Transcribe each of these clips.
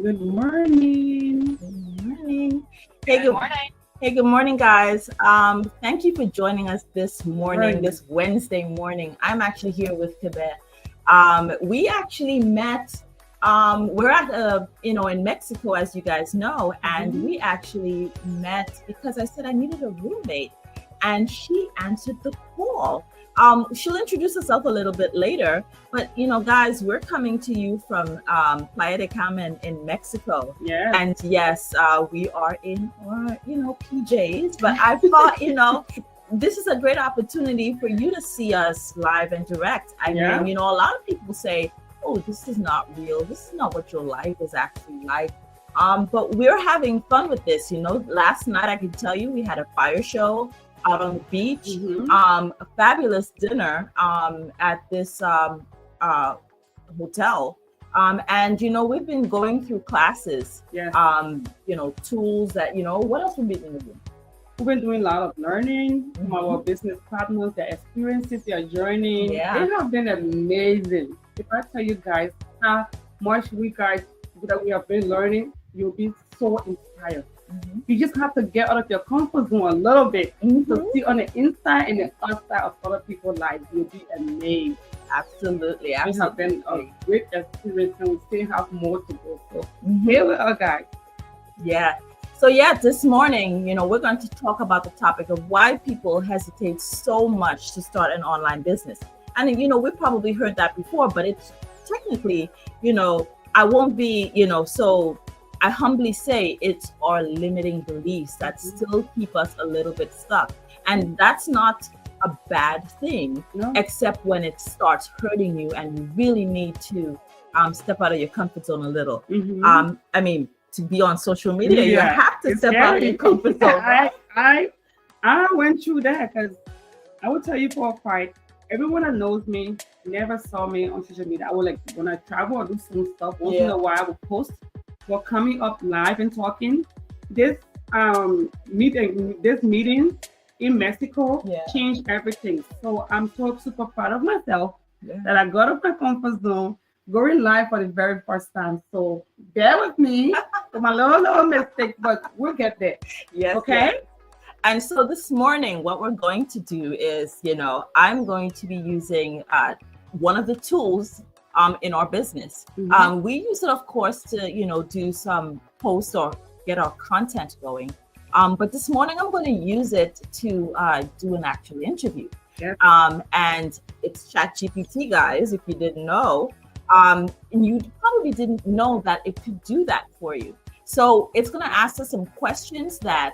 Good morning. Good morning. Good morning. Hey, good morning, guys. Thank you for joining us this morning, Morning. this Wednesday morning. I'm actually here with Tibet. We actually met. We're at in Mexico, as you guys know, and we actually met because I said I needed a roommate, and she answered the call. She'll introduce herself a little bit later, but guys, we're coming to you from Playa de Carmen in Mexico. Yes. And yes, we are in our PJs, but I thought this is a great opportunity for you to see us live and direct. I mean, a lot of people say, oh, this is not real, this is not what your life is actually like, but we're having fun with this. Last night I can tell you we had a fire show out on the beach, a fabulous dinner at this hotel. And we've been going through classes, tools that, what else we've been doing? We've been doing a lot of learning from our business partners, their experiences, their journey. They have been amazing. If I tell you guys how much that we have been learning, you'll be so inspired. You just have to get out of your comfort zone a little bit to see on the inside and the outside of other people's lives. You'll be amazed. Absolutely. It has been a great experience, and we still have more to go. So here we are, guys. Yeah. So this morning, we're going to talk about the topic of why people hesitate so much to start an online business. And we've probably heard that before, but it's technically, I won't be, so I humbly say it's our limiting beliefs that still keep us a little bit stuck. And that's not a bad thing, except when it starts hurting you and you really need to step out of your comfort zone a little. I mean, to be on social media, you have to step out of your comfort zone. I went through that because I will tell you for a fact, everyone that knows me never saw me on social media. I would when I travel or do some stuff, once in a while I would post. For coming up live and talking, this meeting in Mexico changed everything. So I'm so super proud of myself that I got out of my comfort zone, going live for the very first time. So bear with me for my little mistake, but we'll get there. Yes. Okay. Yes. And so this morning, what we're going to do is, I'm going to be using one of the tools in our business. We use it, of course, to, do some posts or get our content going. But this morning, I'm going to use it to do an actual interview. Yes. And it's ChatGPT, guys, if you didn't know. And you probably didn't know that it could do that for you. So it's going to ask us some questions that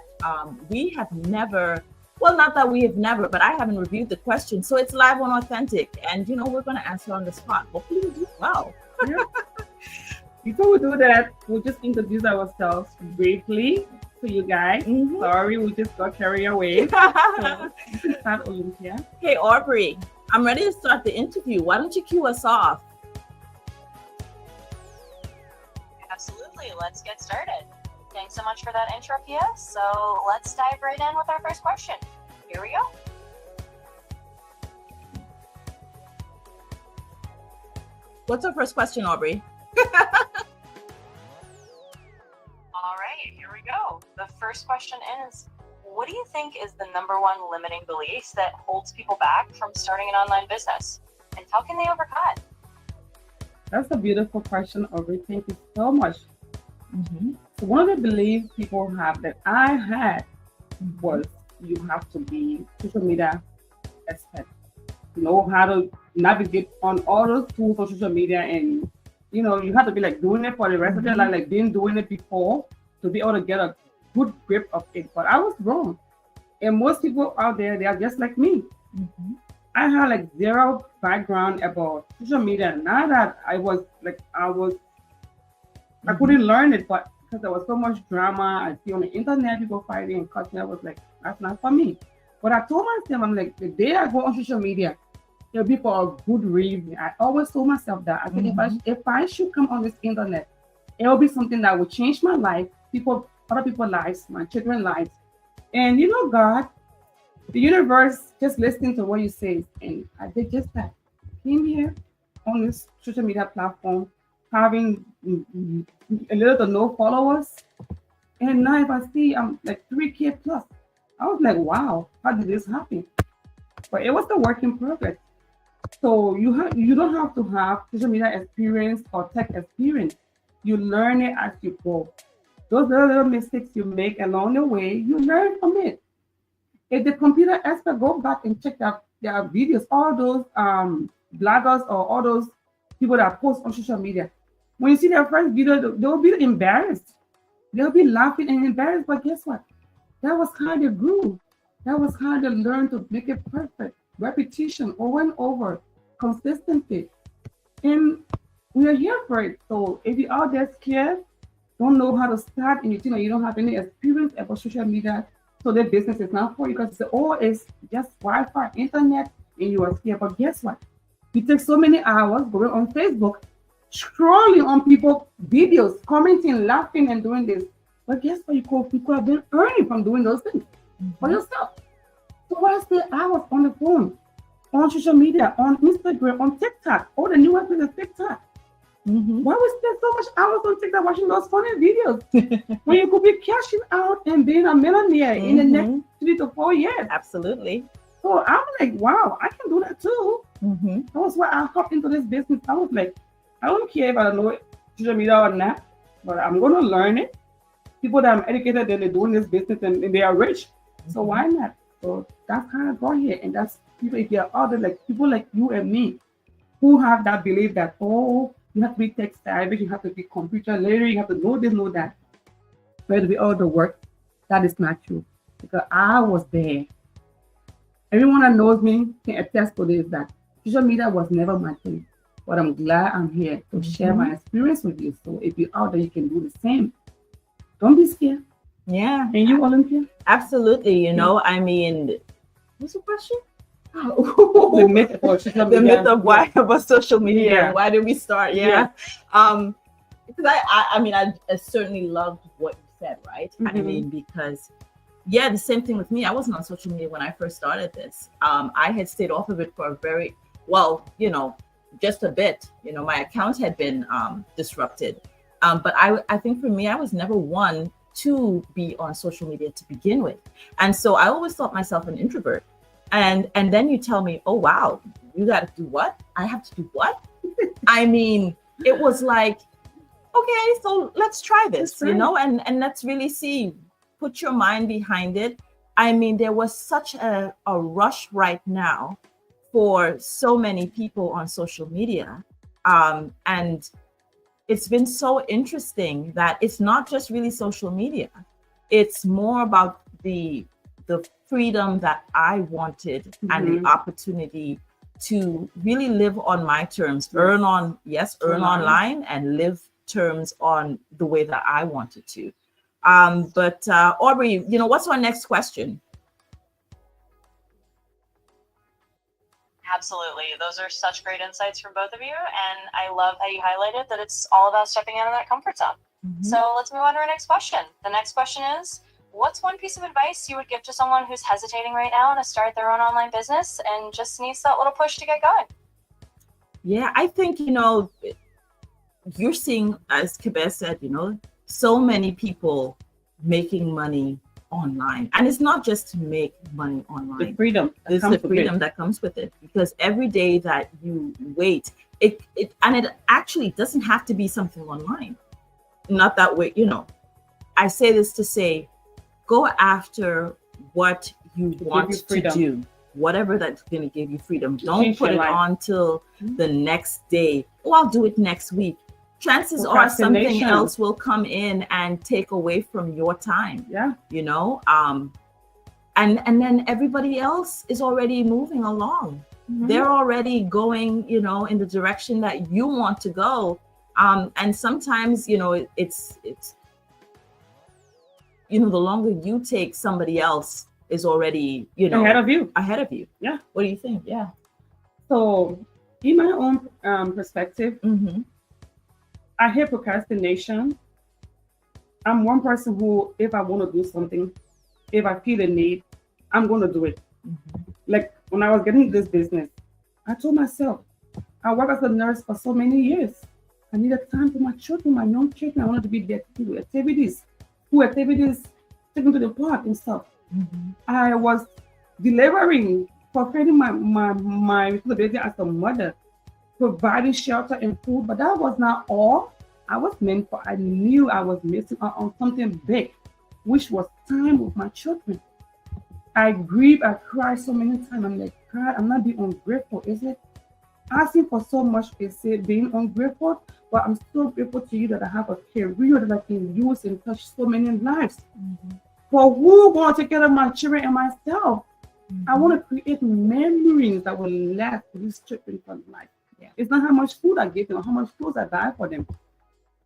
we have never, well, not that we have never, but I haven't reviewed the questions. So it's live and authentic. And, we're going to answer on the spot. Hopefully we do well. Before we do that, we'll just introduce ourselves briefly to you guys. Sorry, we just got carried away. So you can start, Olympia. Hey, Aubrey, I'm ready to start the interview. Why don't you cue us off? Absolutely. Let's get started. Thanks so much for that intro, Pia. So let's dive right in with our first question. Here we go. What's our first question, Aubrey? All right, here we go. The first question is, what do you think is the number one limiting belief that holds people back from starting an online business? And how can they overcome it? That's a beautiful question, Aubrey. Thank you so much. So one of the beliefs people have that I had was you have to be social media expert, know how to navigate on all those tools on social media, and you have to be doing it for the rest of your life, been doing it before to be able to get a good grip of it. But I was wrong, and most people out there, they are just like me. I had zero background about social media. Not that I couldn't learn it, but because there was so much drama, I see on the internet people fighting and cussing, I was like, that's not for me. But I told myself, I'm like, the day I go on social media, it'll be for a good reason. I always told myself that. I think if I should come on this internet, it will be something that will change my life, other people's lives, my children's lives. And God, the universe just listening to what you say, and I did just that. Came here on this social media platform having a little to no followers. And now if I see I'm like 3K plus, I was like, wow, how did this happen? But it was the work in progress. So you don't have to have social media experience or tech experience. You learn it as you go. Those little mistakes you make along the way, you learn from it. If the computer expert, go back and check their videos, all those bloggers or all those people that post on social media. When you see their first video, they'll be embarrassed. They'll be laughing and embarrassed, but guess what? That was how they grew. That was how they learned to make it perfect. Repetition over and over, consistency. And we are here for it. So if you're out there scared, don't know how to start, and you don't have any experience about social media, so their business is not for you because it's just Wi-Fi, internet, and you are scared. But guess what? You take so many hours going on Facebook, scrolling on people's videos, commenting, laughing, and doing this. But guess what? People have been earning from doing those things for yourself. So why stay hours on the phone, on social media, on Instagram, on TikTok? Oh, the newest thing is TikTok. Why we spend so much hours on TikTok watching those funny videos when you could be cashing out and being a millionaire in the next 3 to 4 years? Absolutely. So I'm like, wow, I can do that too. That was why I hopped into this business. I was like, I don't care if I don't know social media or not, but I'm going to learn it. People that are educated, they're doing this business and they are rich. So why not? So that's kind of got here. And that's people, if you're out there, like people like you and me, who have that belief that, oh, you have to be tech savvy, you have to be computer literate, you have to know this, know that. But to be all the work, that is not true. Because I was there. Everyone that knows me can attest to this, that social media was never my thing. But I'm glad I'm here to share my experience with you. So if you're out there, you can do the same. Don't be scared. Yeah. And you, Olympia? Absolutely. I mean, what's the question? The myth about social media. The myth of why about social media. Yeah. Why did we start? Yeah. Because I certainly loved what you said, right? I mean, because the same thing with me. I wasn't on social media when I first started this. I had stayed off of it for a very just a bit. My account had been disrupted. But I think for me, I was never one to be on social media to begin with. And so I always thought myself an introvert. And then you tell me, oh, wow, you got to do what? I have to do what? I mean, it was like, okay, so let's try this, and let's really see, put your mind behind it. I mean, there was such a rush right now for so many people on social media. And it's been so interesting that it's not just really social media. It's more about the freedom that I wanted and the opportunity to really live on my terms, earn online and live terms on the way that I wanted to. But Aubrey, what's our next question? Absolutely. Those are such great insights from both of you. And I love how you highlighted that it's all about stepping out of that comfort zone. So let's move on to our next question. The next question is, what's one piece of advice you would give to someone who's hesitating right now to start their own online business and just needs that little push to get going? Yeah, I think, you're seeing, as Kibet said, so many people making money online. And it's not just to make money online. The freedom. It's the freedom that comes with it. Because every day that you wait, it actually doesn't have to be something online. Not that way, I say this to say, go after what you want to do, whatever that's going to give you freedom. Don't put it on till the next day. Oh, I'll do it next week. Chances are something else will come in and take away from your time. Yeah. And then everybody else is already moving along. They're already going, in the direction that you want to go. And sometimes, it's the longer you take, somebody else is already, ahead of you. Yeah. What do you think? Yeah. So in my own perspective, I hate procrastination. I'm one person who, if I want to do something, if I feel the need, I'm going to do it. Like when I was getting this business, I told myself, I worked as a nurse for so many years. I needed time for my children, my young children. I wanted to be there to do activities, taken to the park and stuff. I was delivering, fulfilling my responsibility as a mother, providing shelter and food, but that was not all I was meant for. I knew I was missing out on something big, which was time with my children. I grieve, I cry so many times. I'm like, God, I'm not being ungrateful, is it? Asking for so much is it being ungrateful? But I'm so grateful to you that I have a career that I can use and touch so many lives. For who want to take care of my children and myself? I want to create memories that will last for these children for life. Yeah. It's not how much food I give them or how much clothes I buy for them.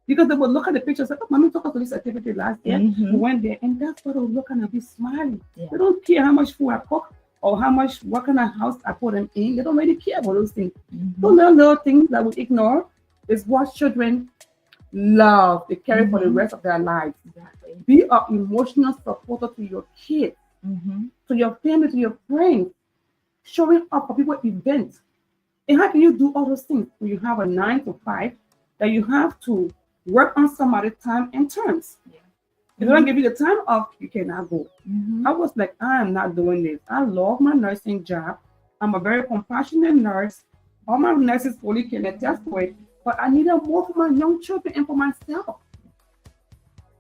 Because they will look at the pictures and say, oh, mommy took us to this activity last year. We went there, and that's what they'll look and be smiling. Yeah. They don't care how much food I cook or what kind of house I put them in. They don't really care about those things. Those little things that we ignore is what children love. They carry for the rest of their lives. Exactly. Be an emotional supporter to your kids, to your family, to your friends, showing up for people events. And how can you do all those things when you have a 9 to 5 that you have to work on some other time and terms? Yeah. If they don't give you the time off, you cannot go. I was like, I am not doing this. I love my nursing job. I'm a very compassionate nurse. All my nurses fully can attest to it. But I needed more for my young children and for myself.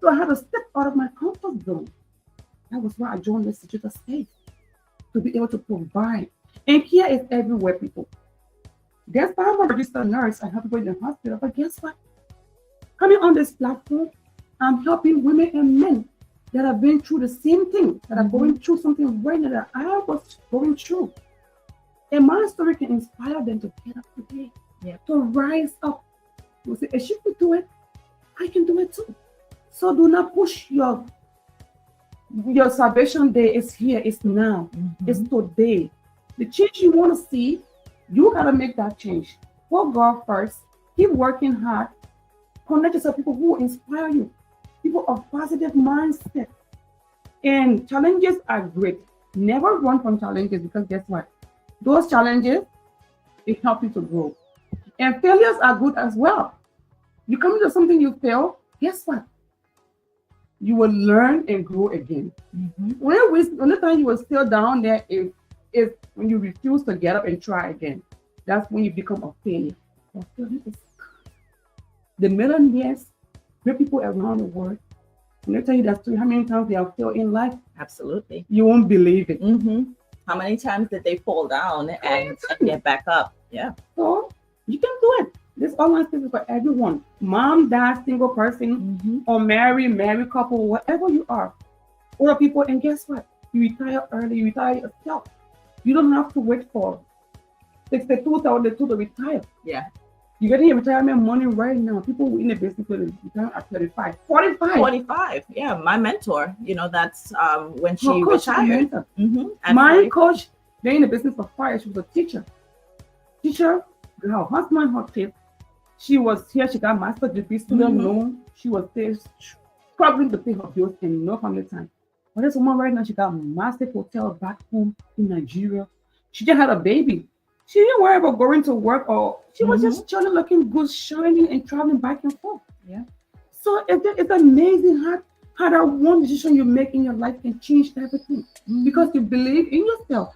So I had to step out of my comfort zone. That was why I joined the Institute Space, to be able to provide. And care is everywhere, people. Guess why I'm a registered nurse. I help people in the hospital. But guess what? Coming on this platform, I'm helping women and men that have been through the same thing, that are going through something right now that I was going through. And my story can inspire them to get up today, to rise up. You say, if she could do it, I can do it too. So do not push your salvation day is here, it's now, it's today. The change you want to see, you gotta make that change. Put God first, keep working hard, connect yourself with people who inspire you, people of positive mindset. And challenges are great. Never run from challenges, because guess what? Those challenges, it helps you to grow. And failures are good as well. You come into something you fail, guess what? You will learn and grow again. When the time you will still down there is when you refuse to get up and try again. That's when you become a failure. The millionaires, great people around the world, when they tell you that story, how many times they have failed in life? Absolutely. You won't believe it. How many times did they fall down and get back up? Yeah. So you can do it. This online space is for everyone. Mom, dad, single person, or married couple, whatever you are. Older people, and guess what? You retire early, you retire yourself. You don't have to wait for 62 to retire. Yeah. You're getting your retirement money right now. People in the business will retire at 35, 45. 45. Yeah. My mentor, that's when she retired. My coach, they're in the business for fire. She was a teacher. Her husband, her kids. She was here. She got master's degree, student loan. She was there struggling to pay her bills and no family time. But this woman right now, she got a massive hotel back home in Nigeria. She just had a baby. She didn't worry about going to work, or she was just chilling, looking good, shining, and traveling back and forth. Yeah. So it's amazing how that one decision you make in your life can change everything, because you believe in yourself.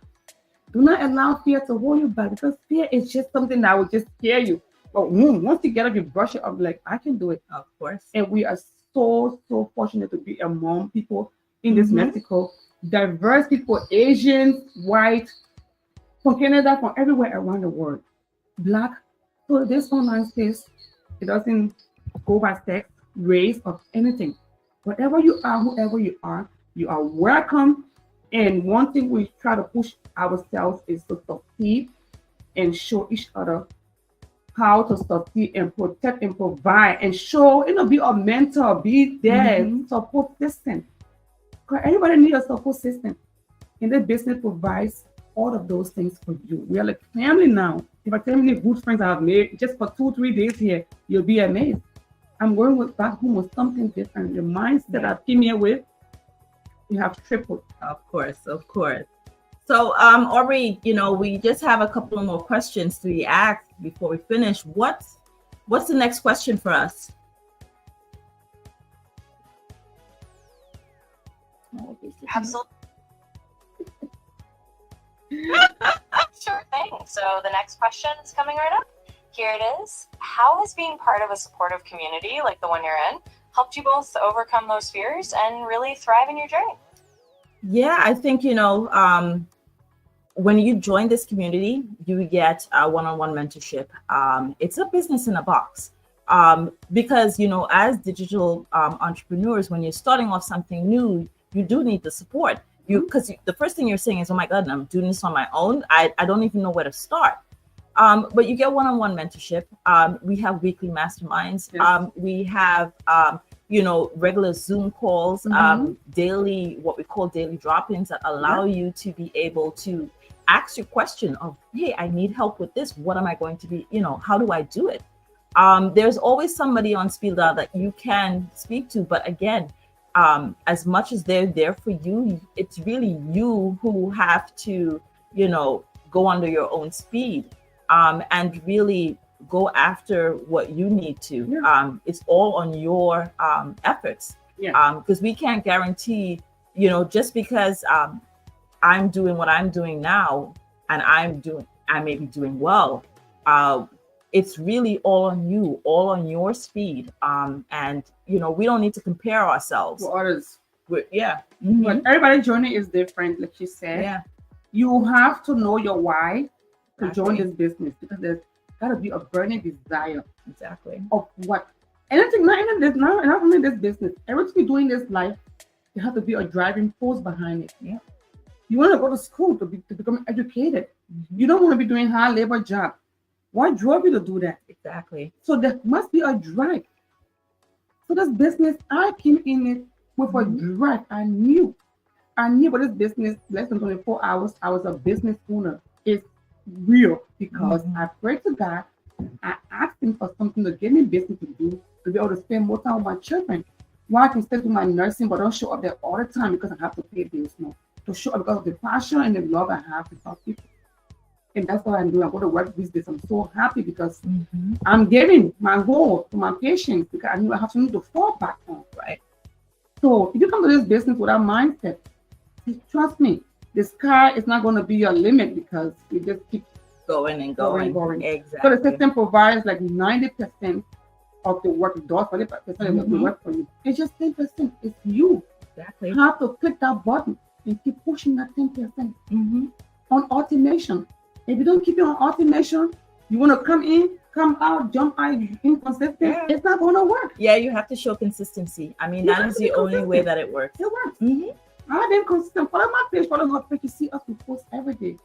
Do not allow fear to hold you back, because fear is just something that will just scare you. But once you get up, you brush it up, like, I can do it. Of course. And we are so fortunate to be among people in this Mexico, diverse people, Asians, white, from Canada, from everywhere around the world, Black. So this online space, it doesn't go by sex, race, or anything. Whatever you are, whoever you are welcome. And one thing we try to push ourselves is to succeed and show each other how to succeed and protect and provide and show, be a mentor, be there, support system. Because everybody needs a support system. And the business provides all of those things for you. We are like family now. If I tell you how many good friends I have made just for 2-3 days here, you'll be amazed. I'm going back home with something different. The mindset I came here with, you have tripled. Of course. So, Aubrey, we just have a couple of more questions to be asked before we finish. What What's the next question for us? Absolutely. Sure thing. So the next question is coming right up. Here it is. How has being part of a supportive community like the one you're in helped you both overcome those fears and really thrive in your journey? Yeah, I think, when you join this community, you get a one-on-one mentorship. It's a business in a box. Because, as digital entrepreneurs, when you're starting off something new, you do need the support. Because the first thing you're saying is, oh my God, I'm doing this on my own. I don't even know where to start. But you get one-on-one mentorship. We have weekly masterminds. Yes. We have, regular Zoom calls, daily, what we call daily drop-ins that allow you to be able to ask your question of, hey, I need help with this. What am I going to be, how do I do it? There's always somebody on speed dial that you can speak to. But again, as much as they're there for you, it's really you who have to, go under your own speed. And really go after what you need to. It's all on your efforts. Because we can't guarantee, just because I'm doing what I'm doing now and I may be doing well. It's really all on you, all on your speed. And, we don't need to compare ourselves to others. But everybody's journey is different, like you said. You have to know your why to join this business, because there's got to be a burning desire of what anything, not only this business, everything you do in this life, there has to be a driving force behind it. You want to go to school to become educated. You don't want to be doing hard labor job. What drove you to do that? So there must be a drive. So this business, I came in it with a drive. I knew for this business less than 24 hours. I was a business owner. It's real, because I prayed to God. I asked him for something to give me business to do, to be able to spend more time with my children. Why I can still do my nursing, but don't show up there all the time because I have to pay bills now. To show up because of the passion and the love I have to help people. And that's what I'm doing. I go to work with this. I'm so happy because I'm giving my whole to my patients, because I knew I have something to fall back on. So if you come to this business with that mindset, trust me, the sky is not going to be your limit, because you just keep going. Exactly. So the system provides like 90% of the work it does, 40% of the work for you. It's just 10%. It's you. You have to click that button and keep pushing that 10% on automation. If you don't keep it on automation, you want to come in, come out, jump out, inconsistent. It's not going to work. You have to show consistency. I mean, that is the only way that it works. It works. I've been consistent. Follow my page, follow my page. You see us, we post every day.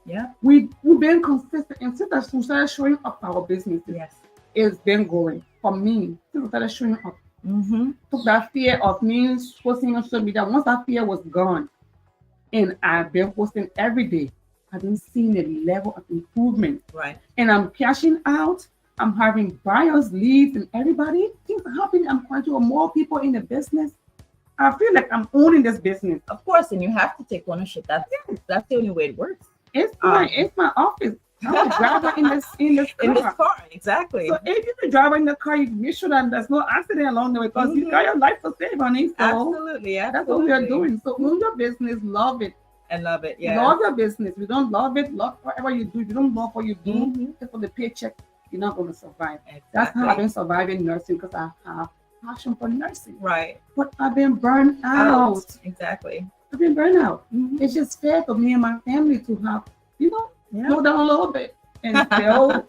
We've been consistent. And since we started showing up our businesses, it's been going. For me, since we started showing up, took that fear of me posting on social media. Once that fear was gone, and I've been posting every day, I've been seeing a level of improvement. And I'm cashing out. I'm having buyers, leads, and everybody. Things are happening. I'm trying to get more people in the business. I feel like I'm owning this business. Of course, and you have to take ownership. That's the only way it works. It's my office. I'm a driver in this car. Exactly. So if you're a driver in the car, you make sure that there's no accident along the way, because you got your life to save, honey. So absolutely. That's what we are doing. So own your business, love it. And love it. Love your business. If you don't love it, love whatever you do. If you don't love what you do, just for the paycheck, you're not going to survive. That's how I've been surviving nursing, because I have passion for nursing. But I've been burned out. I've been burned out. It's just fair for me and my family to have, slow down a little bit and still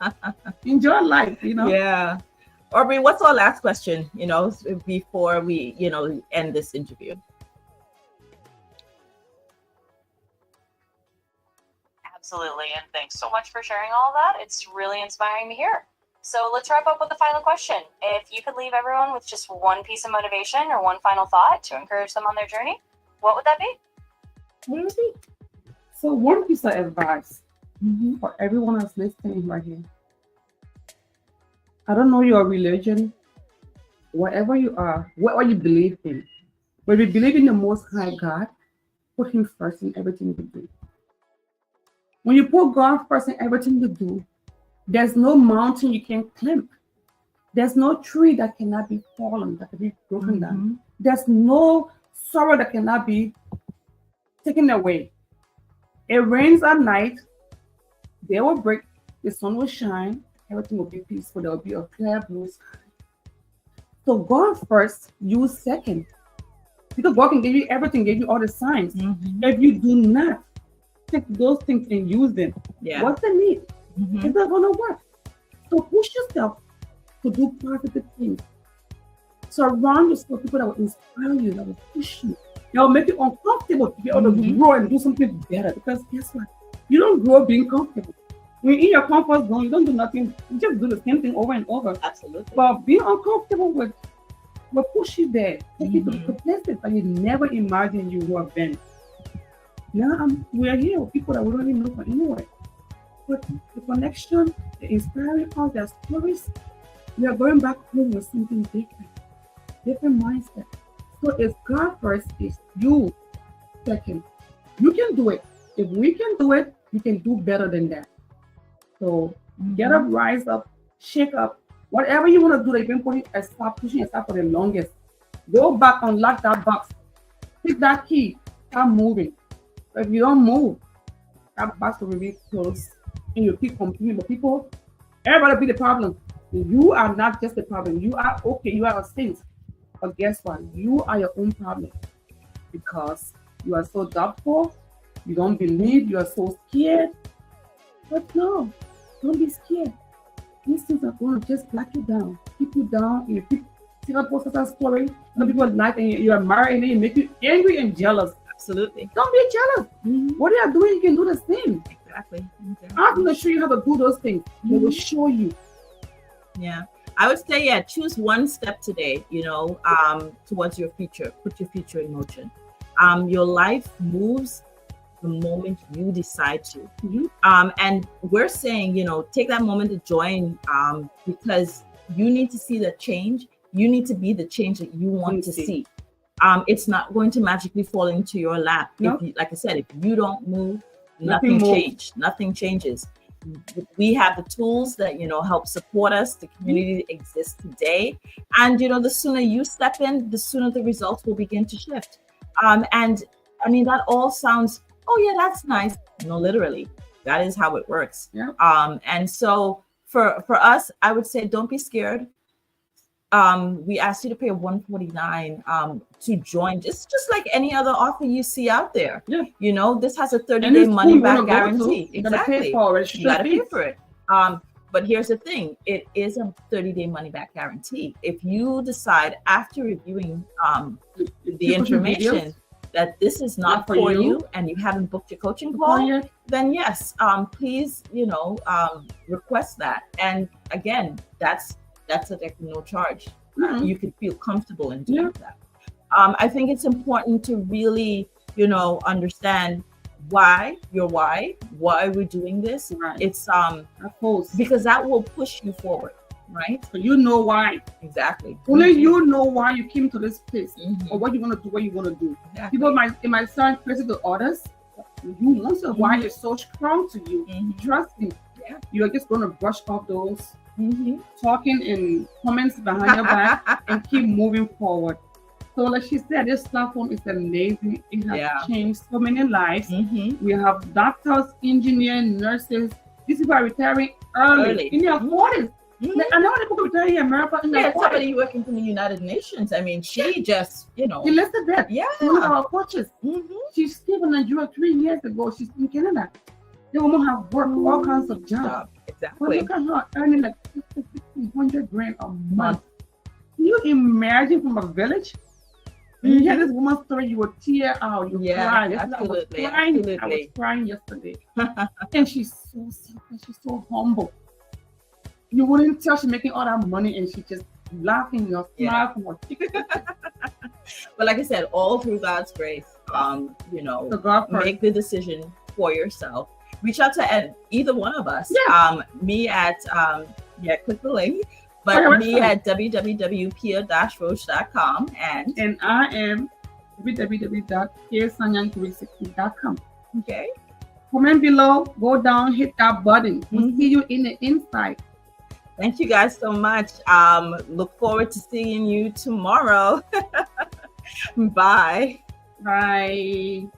enjoy life, Aubrey, what's our last question, before we, end this interview? Absolutely. And thanks so much for sharing all of that. It's really inspiring to hear. So let's wrap up with the final question. If you could leave everyone with just one piece of motivation or one final thought to encourage them on their journey, what would that be? What would it be? So one piece of advice for everyone that's listening right here. I don't know your religion, whatever you are, whatever you believe in. But if you believe in the Most High God, put Him first in everything you do. When you put God first in everything you do, there's no mountain you can climb. There's no tree that cannot be fallen, that can be broken down. Mm-hmm. There's no sorrow that cannot be taken away. It rains at night, they will break, the sun will shine, everything will be peaceful, there will be a clear blue sky. So God first, you second. Because God can give you everything, give you all the signs. Mm-hmm. If you do not take those things and use them, what's the need? Mm-hmm. It's not gonna work. So push yourself to do positive things. Surround yourself with people that will inspire you, that will push you, that will make you uncomfortable to be able to grow and do something better. Because guess what? You don't grow being comfortable. When you're in your comfort zone, you don't do nothing. You just do the same thing over and over. Absolutely. But being uncomfortable will push you there, take you to places that you never imagined you would have been. Now we're here with people that we don't even know from anywhere. But the connection, the inspiring us, their stories, we are going back home with something different mindset. So it's God first, it's you second. You can do it. If we can do it, you can do better than that. So get up, rise up, shake up. Whatever you want to do, that you've been pushing yourself for the longest. Go back, unlock that box. Pick that key, start moving. But if you don't move, that box will be closed. And you keep competing with people. Everybody be the problem. You are not just the problem. You are okay, you are a saint. But guess what? You are your own problem. Because you are so doubtful, you don't believe, you are so scared. But no, don't be scared. These things are going to just black you down, keep you down. You keep seeing a post that story, and people like, and you admire, and then you make you angry and jealous. Absolutely. Don't be jealous. What they are doing, you can do the same. Exactly. I'm going to show you how to do those things. They will show you. Yeah. I would say, choose one step today, towards your future. Put your future in motion. Your life moves the moment you decide to. And we're saying, take that moment to join, because you need to see the change. You need to be the change that you want to see. It's not going to magically fall into your lap. No. If you, like I said, if you don't move, nothing changes. We have the tools that help support us. The community exists today, and the sooner you step in, the sooner the results will begin to shift. And I mean, that all sounds, oh yeah, that's nice. No, literally, that is how it works. Yeah. And so for us, I would say, don't be scared. We asked you to pay $149 to join, just like any other offer you see out there. Yeah. This has a 30-day money back guarantee. You gotta pay for it. You gotta pay for it. But here's the thing: it is a 30-day money back guarantee. If you decide after reviewing the information that this is not for you and you haven't booked your coaching call, then yes, please, request that. And again, that's no charge. You could feel comfortable in doing that. I think it's important to really, understand why we're doing this. Right. It's Opposed. because that will push you forward, right? So you know why. Exactly. Only you know why you came to this place or what you want to do, what you want to do. Exactly. People might sound crazy to others. You know why it's so strong to you. Trust me. Yeah. You're just going to brush off those talking and comments behind your back and keep moving forward. So like she said, this platform is amazing. It has changed so many lives. We have doctors, engineers, nurses. These people are retiring early. In their 40s. I know people retiring in America in their 40s. Somebody working from the United Nations. I mean, she just, Elizabeth, yeah, one of our coaches. She came in Nigeria 3 years ago. She's in Canada. The woman have worked all kinds of jobs. Exactly. But look at her earning like $1,500 a month. Can you imagine from a village? When you hear this woman's story, you will tear out. You cry. Absolutely. I was crying yesterday. And she's so selfless. She's so humble. You wouldn't tell she's making all that money and she's just laughing. You're smiling from her cheek. But like I said, all through God's grace, make the decision for yourself. Reach out to either one of us. Yeah. Me at click the link, but me at www.pia-roach.com and I am www.piasanyang360.com. Okay. Comment below, go down, hit that button. We'll see you in the inside. Thank you guys so much. Look forward to seeing you tomorrow. Bye. Bye.